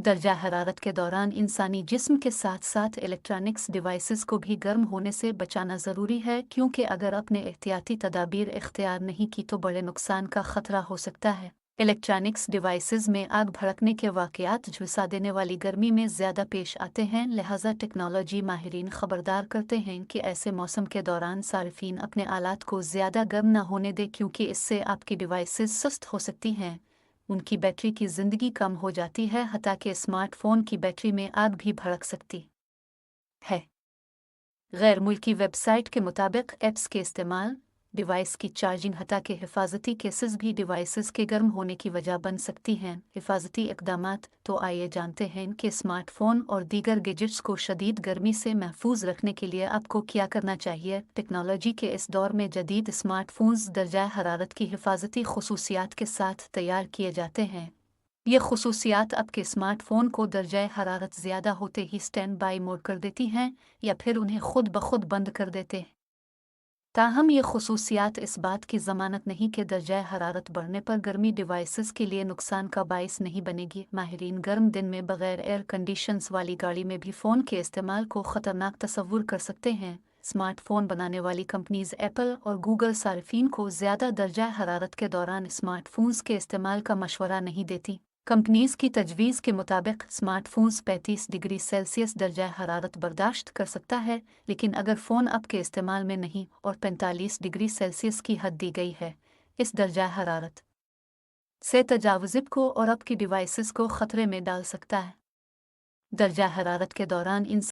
दर्जा हरारत के दौरान इंसानी जिस्म के साथ साथ इलेक्ट्रॉनिक्स डिवाइसेस को भी गर्म होने से बचाना ज़रूरी है, क्योंकि अगर अपने एहतियाती तदाबीर इख्तियार नहीं की तो बड़े नुकसान का ख़तरा हो सकता है। इलेक्ट्रॉनिक्स डिवाइसेस में आग भड़कने के वाक़यात झुलसा देने वाली गर्मी में ज़्यादा पेश आते हैं, लिहाजा टेक्नोलॉजी माहिरीन ख़बरदार करते हैं कि ऐसे मौसम के दौरान सार्फिन अपने आलात को ज़्यादा गर्म न होने दें, क्योंकि इससे आपकी डिवाइसेस सुस्त हो सकती हैं, उनकी बैटरी की ज़िंदगी कम हो जाती है, हत्ता कि स्मार्टफ़ोन की बैटरी में आग भी भड़क सकती है। गैर मुल्की वेबसाइट के मुताबिक ऐप्स के इस्तेमाल, डिवाइस की चार्जिंग हत्ता के हिफाजती केसेस भी डिवाइसेस के गर्म होने की वजह बन सकती हैं। हिफाजती इक़दामात तो आइए जानते हैं कि स्मार्टफ़ोन और दीगर गैजेट्स को शदीद गर्मी से महफूज रखने के लिए आपको क्या करना चाहिए। टेक्नोलॉजी के इस दौर में जदीद स्मार्टफ़ोन्स दर्जा हरारत की हिफाजती खसूसियात के साथ तैयार किए जाते हैं। ये खसूसियात आपके स्मार्टफ़ोन को दर्जा हरारत ज़्यादा होते ही स्टैंड बाई मोड कर देती हैं या फिर उन्हें खुद ब खुद बंद कर देते हैं। ताहम ये खसूसियात इस बात की ज़मानत नहीं कि दर्जा हरारत बढ़ने पर गर्मी डिवाइसेस के लिए नुकसान का बाइस नहीं बनेगी। माहिरीन गर्म दिन में बग़ैर एयर कंडीशंस वाली गाड़ी में भी फ़ोन के इस्तेमाल को ख़तरनाक तस्वुर कर सकते हैं। स्मार्टफ़ोन बनाने वाली कंपनीज़ एप्पल और गूगल सार्फिन को ज़्यादा दर्जा हरारत के दौरान स्मार्टफ़ोन्स के इस्तेमाल का मशवरा नहीं देती। कंपनीज़ की तजवीज़ के मुताबिक स्मार्टफ़ोन्स 35 डिग्री सेल्सियस दर्जा हरारत बर्दाश्त कर सकता है, लेकिन अगर फ़ोन आपके इस्तेमाल में नहीं और 45 डिग्री सेल्सियस की हद दी गई है, इस दर्जा हरारत से तजावुज़ को और आपकी डिवाइसेस को ख़तरे में डाल सकता है। दर्जा हरारत के दौरान